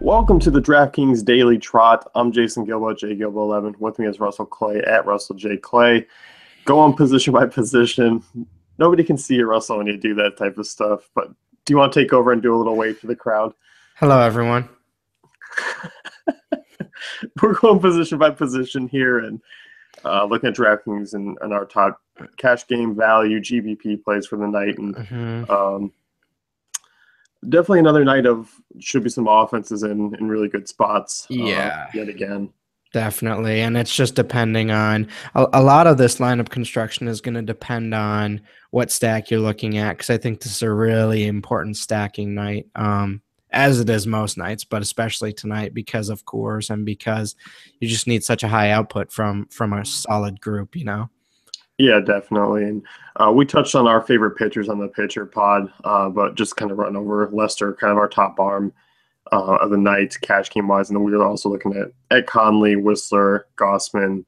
Welcome to the DraftKings Daily Trot. I'm Jason Gilbo, JGilbo11. With me is Russell Clay at Russell J. Clay. Go on position by position. Nobody can see you, Russell, when you do that type of stuff. But do you want to take over and do a little wave for the crowd? Hello, everyone. We're going position by position here and looking at DraftKings and our top cash game value, GBP plays for the night. And definitely another night of should be some offenses in really good spots. Yeah. Yet again. Definitely. And it's just depending on a lot of this lineup construction is going to depend on what stack you're looking at, because I think this is a really important stacking night, as it is most nights, but especially tonight because of Coors and because you just need such a high output from a solid group, you know? Yeah, definitely. And we touched on our favorite pitchers on the pitcher pod, but just kind of run over Lester, kind of our top arm of the night, cash game wise. And then we were also looking at Conley, Whistler, Gossman,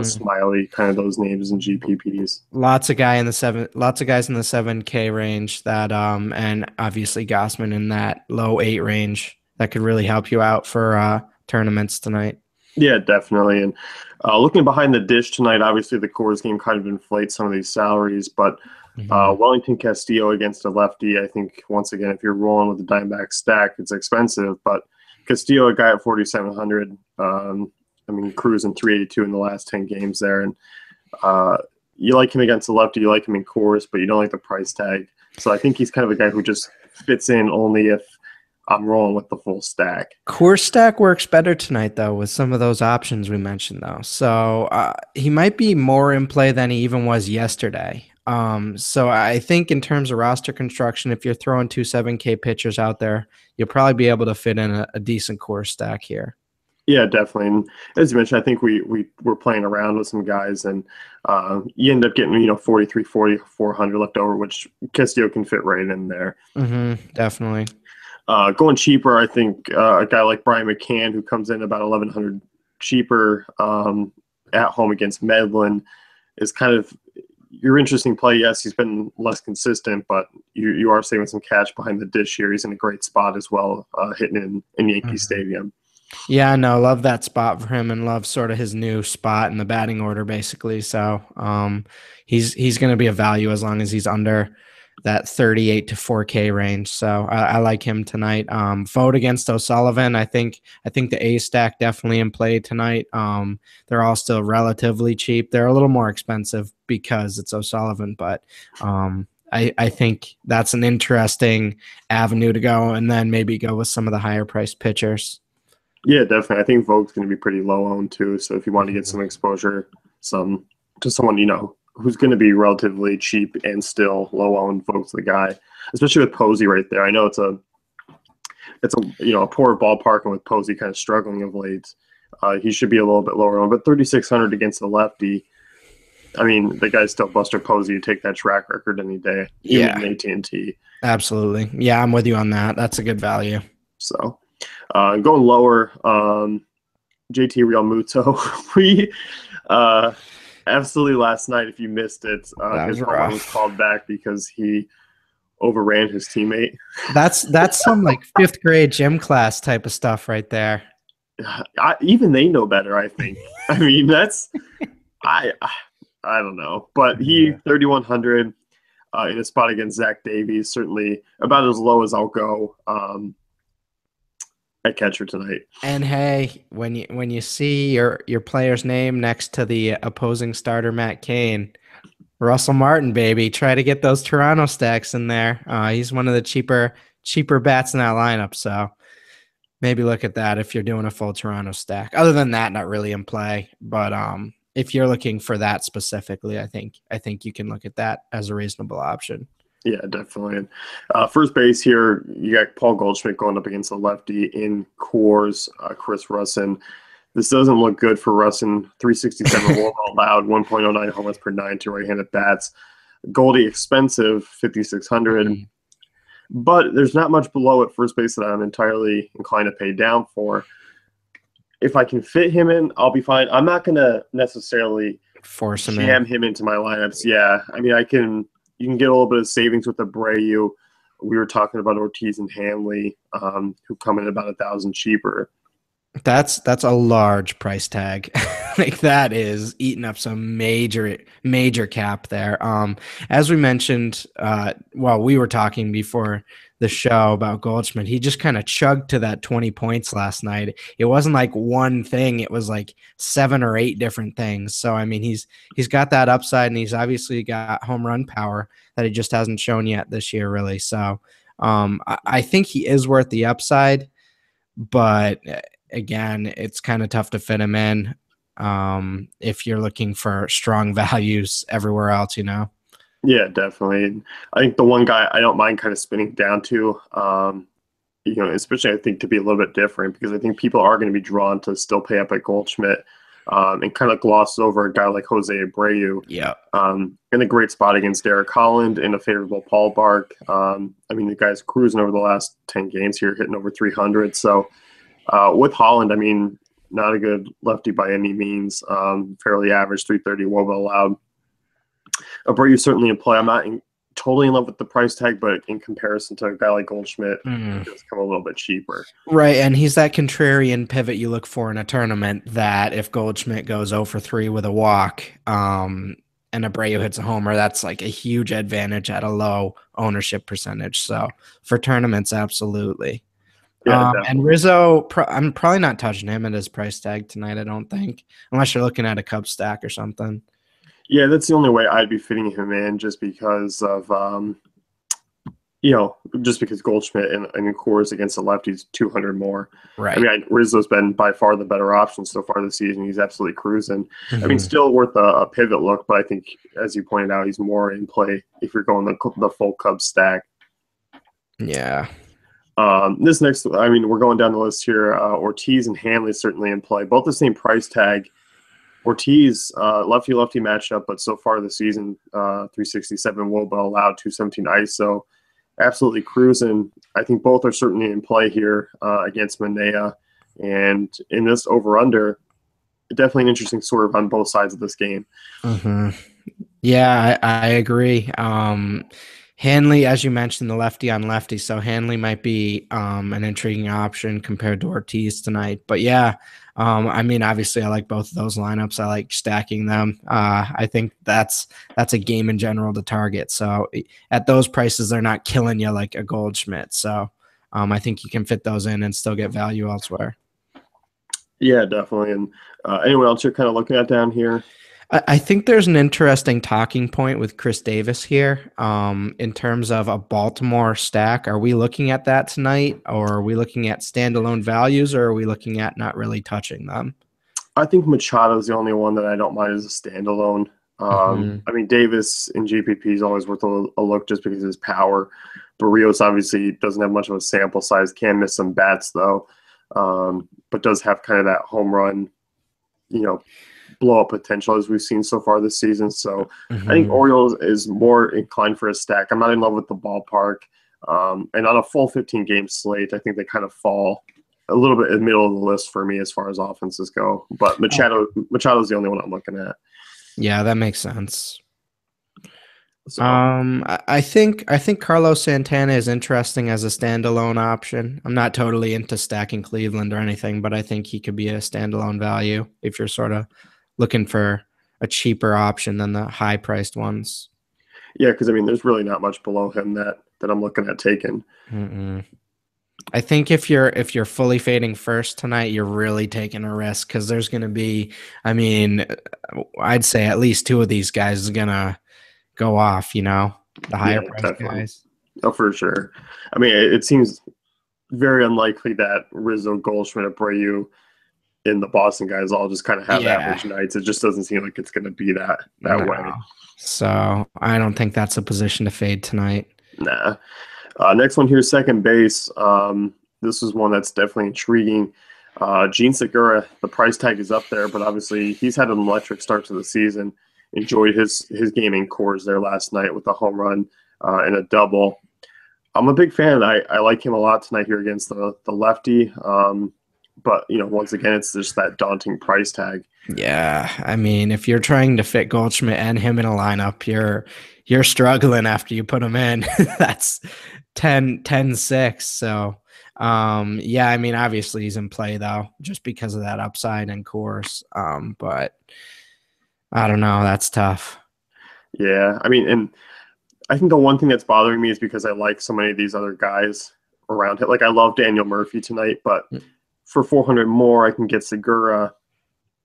Smiley, kind of those names in GPPs. Lots of guys in the 7K range that and obviously Gossman in that low 8 range that could really help you out for tournaments tonight. Yeah, definitely. And looking behind the dish tonight, obviously the Coors game kind of inflates some of these salaries, but Wellington Castillo against a lefty, I think, once again, if you're rolling with the Diamondback stack, it's expensive, but Castillo, a guy at 4,700, cruising 382 in the last 10 games there, and you like him against the lefty, you like him in Coors, but you don't like the price tag. So I think he's kind of a guy who just fits in only if I'm rolling with the full stack. Coors stack works better tonight, though, with some of those options we mentioned, though. So he might be more in play than he even was yesterday. So I think in terms of roster construction, if you're throwing 2 7K pitchers out there, you'll probably be able to fit in a decent Coors stack here. Yeah, definitely. And as you mentioned, I think we were playing around with some guys, and you end up getting 43, 400 left over, which Castillo can fit right in there. Definitely. Going cheaper, I think a guy like Brian McCann, who comes in about 1,100 cheaper at home against Medlin, is kind of your interesting play. Yes, he's been less consistent, but you are saving some cash behind the dish here. He's in a great spot as well, hitting in Yankee Stadium. Yeah, no, love that spot for him and love sort of his new spot in the batting order, basically. So he's going to be a value as long as he's under that 38 to 4K range. So I like him tonight. Vote against O'Sullivan. I think the A stack definitely in play tonight. They're all still relatively cheap. They're a little more expensive because it's O'Sullivan, but I think that's an interesting avenue to go, and then maybe go with some of the higher priced pitchers. Yeah, definitely. I think Vogue's going to be pretty low owned too. So if you want to get some exposure, to someone who's going to be relatively cheap and still low owned, Vogue's the guy. Especially with Posey right there. I know it's a poor ballpark, and with Posey kind of struggling of late, he should be a little bit lower owned. But 3,600 against the lefty, I mean, the guy's still Buster Posey. You take that track record any day. Yeah, even AT&T. Absolutely. Yeah, I'm with you on that. That's a good value. So. Going lower, JT Realmuto. We absolutely last night, if you missed it, his home was called back because he overran his teammate. That's some like 5th grade gym class type of stuff right there. Even they know better, I think. I mean, that's I don't know, but he 3,100 in a spot against Zach Davies, certainly about as low as I'll go. At catcher tonight. And hey, when you see your player's name next to the opposing starter Matt Cain, Russell Martin, baby, try to get those Toronto stacks in there. He's one of the cheaper bats in that lineup, so maybe look at that if you're doing a full Toronto stack. Other than that, not really in play, but if you're looking for that specifically, I think you can look at that as a reasonable option. Yeah, definitely. And first base here, you got Paul Goldschmidt going up against the lefty in Coors, Chris Russin. This doesn't look good for Russin. 367 WAR allowed, 1.09 home runs per 9 to right-handed bats. Goldie expensive, 5,600. But there's not much below at first base that I'm entirely inclined to pay down for. If I can fit him in, I'll be fine. I'm not going to necessarily force him into my lineups. Yeah, I mean, you can get a little bit of savings with Abreu we were talking about Ortiz and Hanley, who come in about 1,000 cheaper. That's a large price tag. Like that is eating up some major cap there. As we mentioned, while we were talking before the show about Goldschmidt, he just kind of chugged to that 20 points last night. It wasn't like one thing; it was like 7 or 8 different things. So I mean, he's got that upside, and he's obviously got home run power that he just hasn't shown yet this year, really. So I think he is worth the upside, but again, it's kind of tough to fit him in if you're looking for strong values everywhere else, you know? Yeah, definitely. I think the one guy I don't mind kind of spinning down to, especially I think to be a little bit different, because I think people are going to be drawn to still pay up at Goldschmidt and kind of gloss over a guy like Jose Abreu. Yeah. In a great spot against Derek Holland in a favorable ballpark. I mean, the guy's cruising over the last 10 games here, hitting over 300. So, with Holland, I mean, not a good lefty by any means. Fairly average, 330 WOBA allowed. Abreu certainly in play. I'm not totally in love with the price tag, but in comparison to a guy like Goldschmidt, it does come a little bit cheaper. Right, and he's that contrarian pivot you look for in a tournament that if Goldschmidt goes 0 for 3 with a walk and Abreu hits a homer, that's like a huge advantage at a low ownership percentage. So for tournaments, absolutely. Yeah, and Rizzo, I'm probably not touching him at his price tag tonight, I don't think, unless you're looking at a Cubs stack or something. Yeah, that's the only way I'd be fitting him in, just because of, just because Goldschmidt and Coors against the lefties 200 more. Right. I mean, Rizzo's been by far the better option so far this season. He's absolutely cruising. I mean, still worth a pivot look, but I think, as you pointed out, he's more in play if you're going the full Cubs stack. Yeah. This next, I mean, we're going down the list here. Ortiz and Hanley certainly in play. Both the same price tag. Ortiz, lefty-lefty matchup, but so far this season, 367 WOBA allowed, 217 ISO. Absolutely cruising. I think both are certainly in play here against Manea. And in this over-under, definitely an interesting sort of on both sides of this game. Yeah, I agree. Hanley, as you mentioned, the lefty on lefty, so Hanley might be an intriguing option compared to Ortiz tonight. But yeah, I mean, obviously, I like both of those lineups. I like stacking them. I think that's a game in general to target. So at those prices, they're not killing you like a Goldschmidt. So I think you can fit those in and still get value elsewhere. Yeah, definitely. And anyone else you're kind of looking at down here? I think there's an interesting talking point with Chris Davis here in terms of a Baltimore stack. Are we looking at that tonight, or are we looking at standalone values, or are we looking at not really touching them? I think Machado is the only one that I don't mind as a standalone. I mean, Davis in GPP is always worth a look just because of his power. Barrios obviously doesn't have much of a sample size, can miss some bats though, but does have kind of that home run, blow up potential as we've seen so far this season. So I think Orioles is more inclined for a stack. I'm not in love with the ballpark. And on a full 15 game slate, I think they kind of fall a little bit in the middle of the list for me as far as offenses go. But Machado's the only one I'm looking at. Yeah, that makes sense. So, I think Carlos Santana is interesting as a standalone option. I'm not totally into stacking Cleveland or anything, but I think he could be a standalone value if you're sort of looking for a cheaper option than the high priced ones. Yeah, because I mean, there's really not much below him that I'm looking at taking. I think if you're fully fading first tonight, you're really taking a risk because there's going to be, I mean, I'd say at least 2 of these guys is going to go off, the higher priced guys. Oh, for sure. I mean, it seems very unlikely that Rizzo, Goldschmidt, Abreu, and the Boston guys all just kind of have average nights. It just doesn't seem like it's going to be that way. So I don't think that's a position to fade tonight. Nah. Next one here, second base. This is one that's definitely intriguing. Gene Segura, the price tag is up there, but obviously he's had an electric start to the season. Enjoyed his game in Coors there last night with a home run and a double. I'm a big fan. I like him a lot tonight here against the lefty. But, once again, it's just that daunting price tag. Yeah. I mean, if you're trying to fit Goldschmidt and him in a lineup, you're struggling after you put him in. 10-6. So, yeah, I mean, obviously he's in play though, just because of that upside and course. But I don't know. That's tough. Yeah, I mean, and I think the one thing that's bothering me is because I like so many of these other guys around it. Like I love Daniel Murphy tonight, but for 400 more, I can get Segura,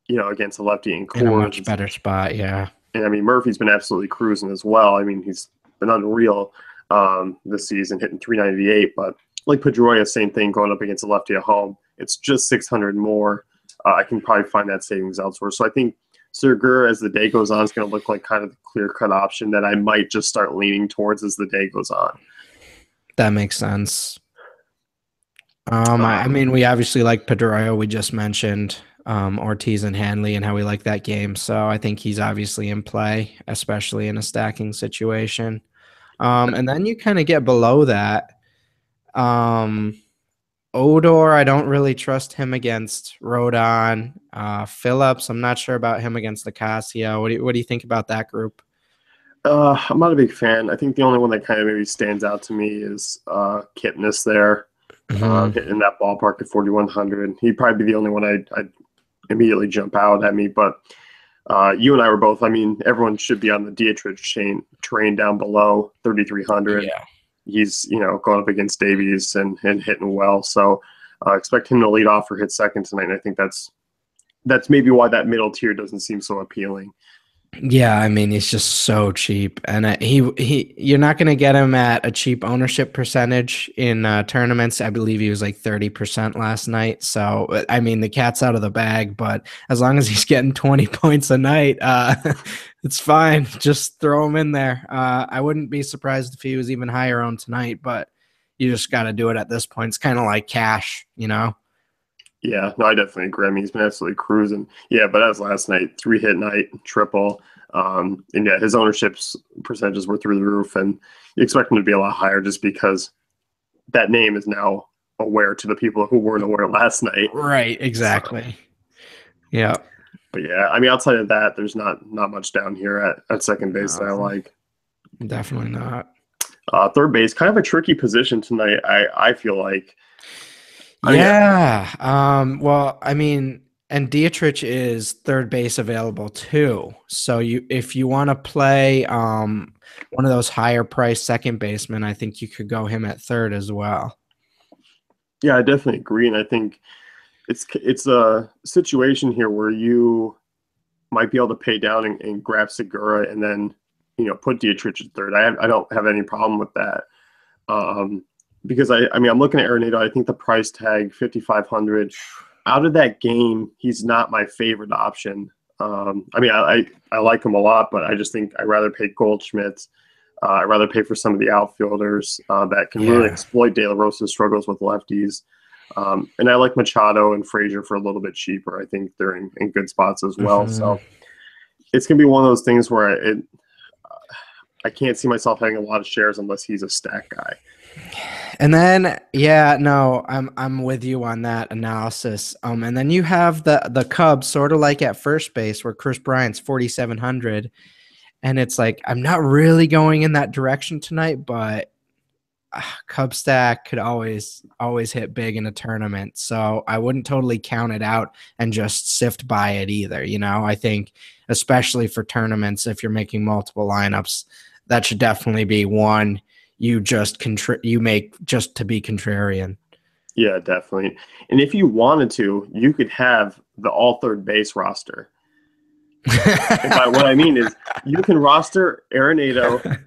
against a lefty in In a Coors. much better spot. Yeah. And I mean, Murphy's been absolutely cruising as well. I mean, he's been unreal this season, hitting 398. But like Pedroia, same thing going up against a lefty at home. It's just 600 more. I can probably find that savings elsewhere. So I think Segura, as the day goes on, is going to look like kind of the clear-cut option that I might just start leaning towards as the day goes on. That makes sense. I mean, we obviously like Pedroia. We just mentioned Ortiz and Hanley and how we like that game. So I think he's obviously in play, especially in a stacking situation. And then you kind of get below that. Odor, I don't really trust him against Rodon. Phillips, I'm not sure about him against the Casio. What do you think about that group? I'm not a big fan. I think the only one that kind of maybe stands out to me is Kipnis there, hitting in that ballpark at 4,100. He'd probably be the only one I'd immediately jump out at me. But you and I were both, I mean, everyone should be on the Dietrich train down below 3,300. Yeah. He's, going up against Davies and hitting well. So expect him to lead off or hit second tonight. And I think that's maybe why that middle tier doesn't seem so appealing. Yeah, I mean, he's just so cheap, and you're not going to get him at a cheap ownership percentage in tournaments. I believe he was like 30% last night. So, I mean, the cat's out of the bag, but as long as he's getting 20 points a night, it's fine. Just throw him in there. I wouldn't be surprised if he was even higher on tonight, but you just got to do it at this point. It's kind of like cash, Yeah, no, I definitely agree. I mean, he's been absolutely cruising. Yeah, but as last night, 3-hit night, triple. And yeah, his ownership's percentages were through the roof, and you expect him to be a lot higher just because that name is now aware to the people who weren't aware last night. Right, exactly. So, yeah. But yeah, I mean, outside of that, there's not much down here at second base that I like. Definitely not. Third base, kind of a tricky position tonight, I feel like. Well, I mean, and Dietrich is third base available too. So if you want to play one of those higher price second basemen, I think you could go him at third as well. Yeah, I definitely agree. And I think it's a situation here where you might be able to pay down and grab Segura and then, put Dietrich at third. I don't have any problem with that. Because I mean, I'm looking at Arenado. I think the price tag 5,500 out of that game, he's not my favorite option. I mean, I like him a lot, but I just think I'd rather pay Goldschmidt. I'd rather pay for some of the outfielders that can really exploit De La Rosa's struggles with lefties. And I like Machado and Frazier for a little bit cheaper. I think they're in good spots as well. So it's going to be one of those things where I can't see myself having a lot of shares unless he's a stack guy. And then, I'm with you on that analysis. And then you have the Cubs sort of like at first base where Chris Bryant's 4,700. And it's like, I'm not really going in that direction tonight, but Cub stack could always hit big in a tournament. So I wouldn't totally count it out and just sift by it either. I think especially for tournaments, if you're making multiple lineups, that should definitely be one you make just to be contrarian. Yeah, definitely. And if you wanted to, you could have the all third base roster. And by what I mean is you can roster Arenado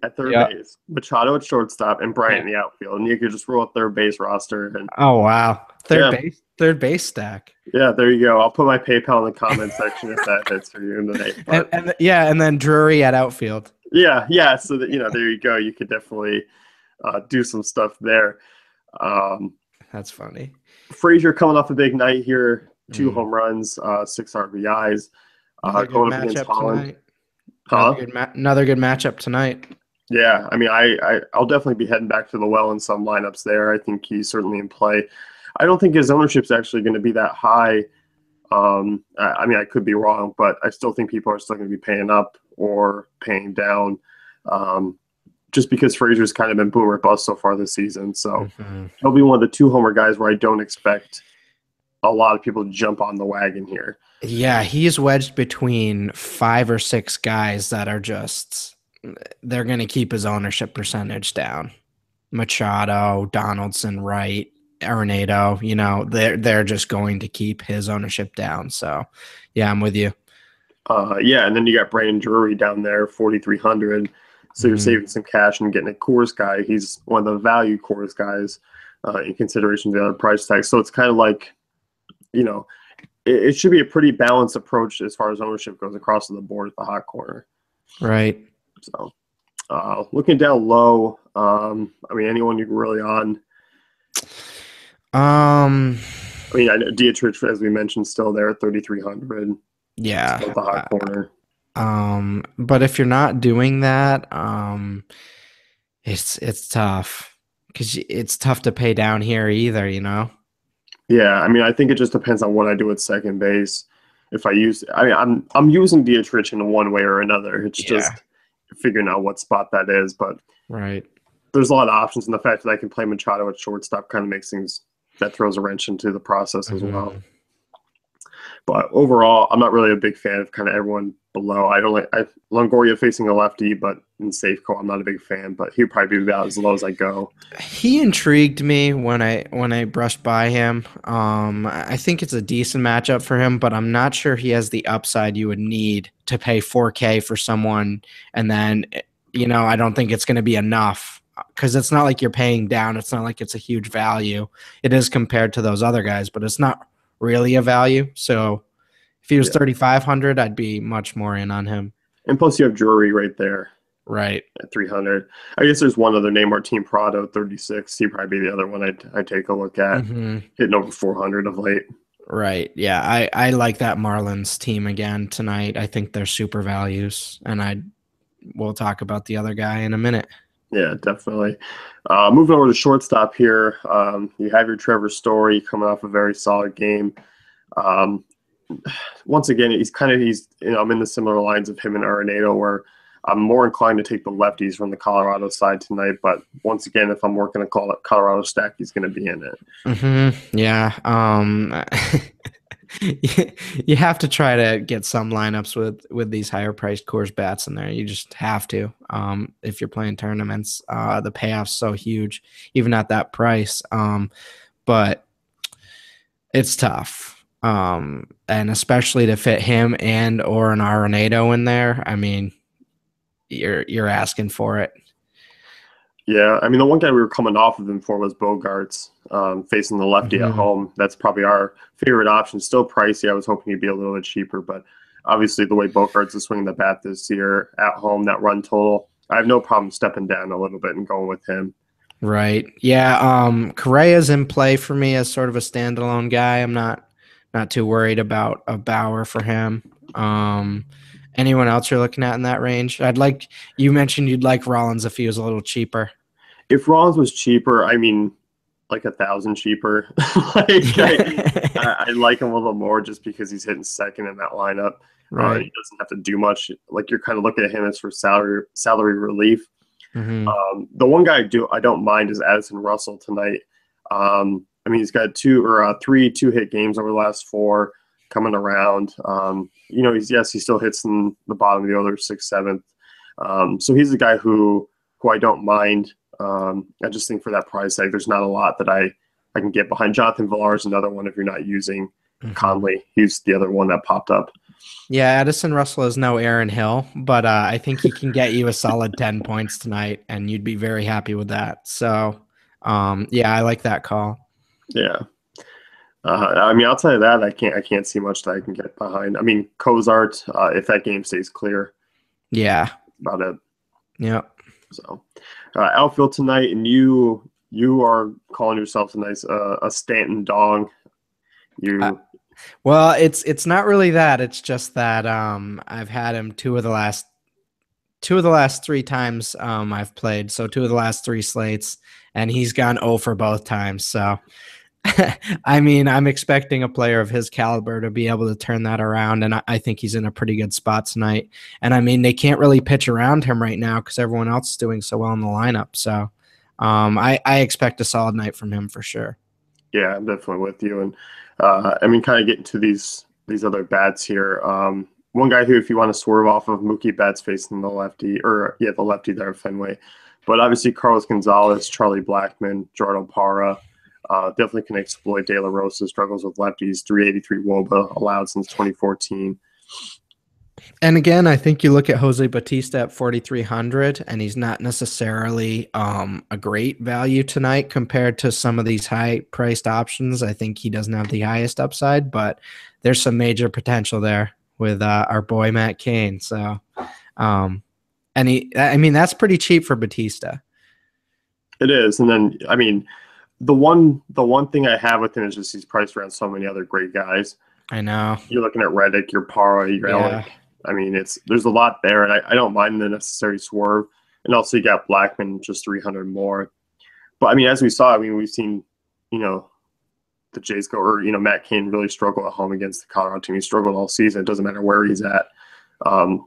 at third base, Machado at shortstop, and Bryant in the outfield. And you could just roll a third base roster. And oh, wow. Third base stack. Yeah, there you go. I'll put my PayPal in the comment section if that hits for you tonight. And then Drury at outfield. Yeah. So that there you go. You could definitely do some stuff there. That's funny. Frazier coming off a big night here, 2 home runs, 6 RBIs. Going up against Holland. Another good matchup tonight. Yeah, I mean, I'll definitely be heading back to the well in some lineups there. I think he's certainly in play. I don't think his ownership's actually going to be that high. I mean, I could be wrong, but I still think people are still going to be paying up or paying down, just because Frazier's kind of been boom or bust so far this season. So Mm-hmm. he'll be one of the 2 homer guys where I don't expect a lot of people to jump on the wagon here. Yeah, he's wedged between 5 or 6 guys that are just they're going to keep his ownership percentage down. Machado, Donaldson, Wright, Arenado, they're just going to keep his ownership down. So, yeah, I'm with you. Yeah, and then you got Brandon Drury down there, 4,300. So you're saving some cash and getting a Coors guy. He's one of the value Coors guys in consideration of the other price tag. So it's kind of like, it should be a pretty balanced approach as far as ownership goes across the board at the hot corner. Right. So looking down low, anyone you can really on. I know Dietrich, as we mentioned, still there at 3,300. Yeah. Still at the hot corner. But if you're not doing that, it's tough because it's tough to pay down here either, Yeah, I think it just depends on what I do at second base. If I use, I'm using Dietrich in one way or another. It's just figuring out what spot that is. But right, there's a lot of options, and the fact that I can play Machado at shortstop kind of makes things that throws a wrench into the process as well. But overall, I'm not really a big fan of kind of everyone below. I don't like Longoria facing a lefty, but in Safeco, I'm not a big fan. But he'd probably be about as low as I go. He intrigued me when I brushed by him. I think it's a decent matchup for him, but I'm not sure he has the upside you would need to pay 4K for someone, and then I don't think it's going to be enough because it's not like you're paying down. It's not like it's a huge value. It is compared to those other guys, but it's not really a value. So if he was 3,500, I'd be much more in on him. And plus, you have Drury right there. Right. At 300. I guess there's one other name, Martin Prado, 36. He'd probably be the other one I'd take a look at. Hitting over 400 of late. Right. Yeah. I like that Marlins team again tonight. I think they're super values, and we'll talk about the other guy in a minute. Yeah, definitely. Moving over to shortstop here, you have your Trevor Story coming off a very solid game. Once again, I'm in the similar lines of him and Arenado, where I'm more inclined to take the lefties from the Colorado side tonight. But once again, if I'm working a Colorado stack, he's going to be in it. Yeah. You have to try to get some lineups with these higher priced Coors bats in there. You just have to. If you're playing tournaments, the payoff's so huge, even at that price. But it's tough. And especially to fit him and or an Arenado in there. I mean, you're asking for it. Yeah, the one guy we were coming off of him for was Bogarts, facing the lefty at home. That's probably our favorite option. Still pricey. I was hoping he'd be a little bit cheaper, but obviously the way Bogarts is swinging the bat this year at home, that run total, I have no problem stepping down a little bit and going with him. Right. Yeah. Correa's in play for me as sort of a standalone guy. I'm not too worried about a Bauer for him. Anyone else you're looking at in that range? You mentioned you'd like Rollins if he was a little cheaper. If Rollins was cheaper, like 1,000 cheaper. I like him a little more just because he's hitting second in that lineup. Right. He doesn't have to do much. Like you're kind of looking at him as for salary relief. The one guy I don't mind is Addison Russell tonight. He's got 3 2-hit games over the last 4 coming around. He still hits in the bottom of the order, 6th, 7th. So he's a guy who I don't mind. I just think for that price tag, there's not a lot that I can get behind. Jonathan Villar is another one if you're not using Conley. He's the other one that popped up. Yeah, Addison Russell is no Aaron Hill, but I think he can get you a solid 10 points tonight, and you'd be very happy with that. So, I like that call. Yeah. Outside of that, I can't see much that I can get behind. Cozart, if that game stays clear. Yeah. That's about it. Yep. So, outfield tonight, and you are calling yourself a Stanton dog. Well, it's not really that. It's just that I've had him two of the last 3 times I've played. So 2 of the last 3 slates, and he's gone 0 for both times. So I mean, I'm expecting a player of his caliber to be able to turn that around, and I think he's in a pretty good spot tonight. And I mean, they can't really pitch around him right now because everyone else is doing so well in the lineup. So I expect a solid night from him for sure. Yeah, I'm definitely with you. And I mean, kind of getting to these other bats here. One guy who, if you want to swerve off of Mookie Betts facing the lefty, the lefty there at Fenway, but obviously Carlos Gonzalez, Charlie Blackmon, Jordan Parra. Definitely can exploit De La Rosa's struggles with lefties. 383 WOBA allowed since 2014. And again, I think you look at Jose Bautista at 4,300, and he's not necessarily a great value tonight compared to some of these high-priced options. I think he doesn't have the highest upside, but there's some major potential there with our boy Matt Cain. So, I mean, that's pretty cheap for Bautista. It is, and then I mean, the one thing I have with him is just he's priced around so many other great guys. I know. You're looking at Reddick, your Parra, your Ellick. I mean, there's a lot there, and I don't mind the necessary swerve. And also you got Blackmon just 300 more. But I mean, as we saw, I mean, we've seen, the Jays go, or Matt Cain really struggle at home against the Colorado team. He struggled all season. It doesn't matter where he's at.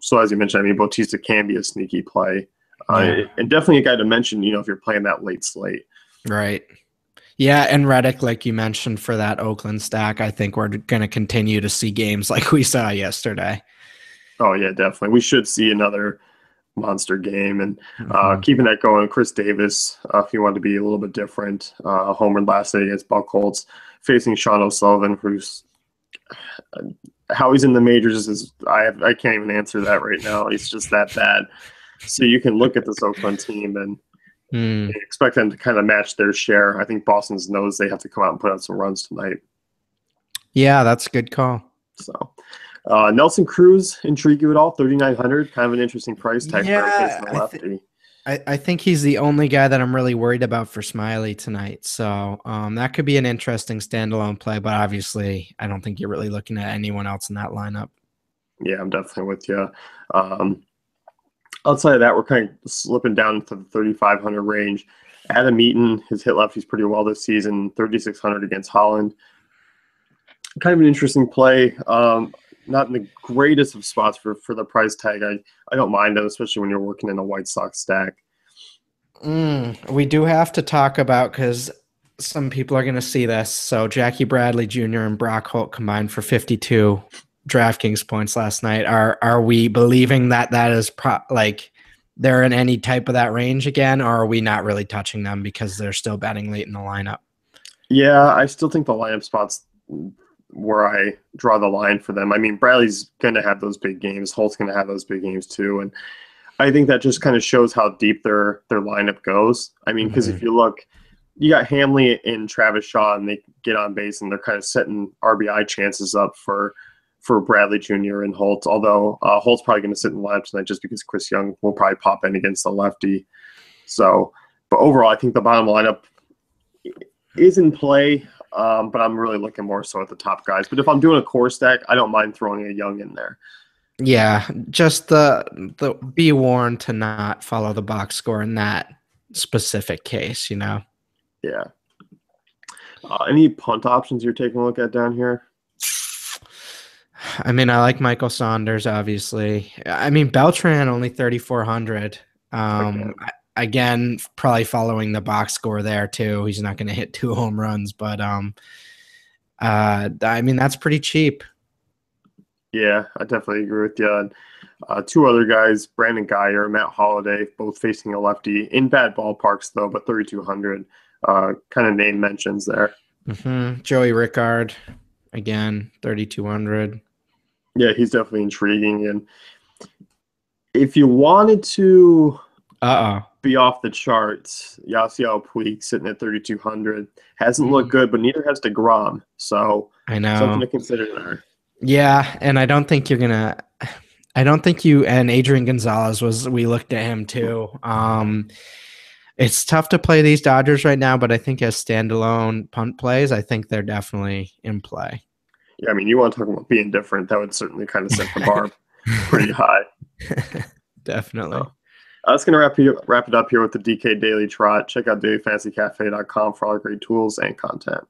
So as you mentioned, I mean, Bautista can be a sneaky play, and definitely a guy to mention. If you're playing that late slate, right. Yeah, and Reddick, like you mentioned, for that Oakland stack, I think we're going to continue to see games like we saw yesterday. Oh, yeah, definitely. We should see another monster game. And keeping that going, Chris Davis, if you want to be a little bit different, homered last night against Buchholz, facing Sean O'Sullivan, who's how he's in the majors is I can't even answer that right now. He's just that bad. So you can look at this Oakland team and expect them to kind of match their share. I think Boston's knows they have to come out and put out some runs tonight. Yeah, that's a good call. So Nelson Cruz, intrigue you at all? 3,900, kind of an interesting price tag for a lefty. I think he's the only guy that I'm really worried about for Smiley tonight. So that could be an interesting standalone play, but obviously I don't think you're really looking at anyone else in that lineup. Yeah, I'm definitely with you. Outside of that, we're kind of slipping down into the 3,500 range. Adam Eaton has hit lefties pretty well this season, 3,600 against Holland. Kind of an interesting play. Not in the greatest of spots for the price tag. I don't mind them, especially when you're working in a White Sox stack. We do have to talk about, because some people are going to see this. So Jackie Bradley Jr. and Brock Holt combined for 52 DraftKings points last night. Are we believing that is they're in any type of that range again, or are we not really touching them because they're still batting late in the lineup? Yeah, I still think the lineup spots where I draw the line for them. I mean, Bradley's going to have those big games. Holt's going to have those big games too. And I think that just kind of shows how deep their lineup goes. I mean, because if you look, you got Hamley and Travis Shaw, and they get on base, and they're kind of setting RBI chances up for Bradley Jr. and Holt, although Holt's probably going to sit in the lineup tonight just because Chris Young will probably pop in against the lefty. So, but overall, I think the bottom lineup is in play, but I'm really looking more so at the top guys. But if I'm doing a core stack, I don't mind throwing a Young in there. Yeah, just the be warned to not follow the box score in that specific case, Yeah. Any punt options you're taking a look at down here? I mean, I like Michael Saunders, obviously. I mean, Beltran only 3,400. Again, probably following the box score there too. He's not going to hit 2 home runs, but I mean, that's pretty cheap. Yeah, I definitely agree with you. And 2 other guys, Brandon Guyer, Matt Holliday, both facing a lefty in bad ballparks though, but 3,200. Kind of name mentions there. Joey Rickard, again, 3,200. Yeah, he's definitely intriguing. And if you wanted to be off the charts, Yasiel Puig sitting at 3,200 hasn't looked good, but neither has DeGrom. So I know, something to consider there. Yeah, and I don't think you and Adrian Gonzalez we looked at him too. It's tough to play these Dodgers right now, but I think as standalone punt plays, I think they're definitely in play. Yeah, I mean, you want to talk about being different, that would certainly kind of set the bar pretty high. Definitely. So, that's going to wrap it up here with the DK Daily Trot. Check out dailyfantasycafe.com for all great tools and content.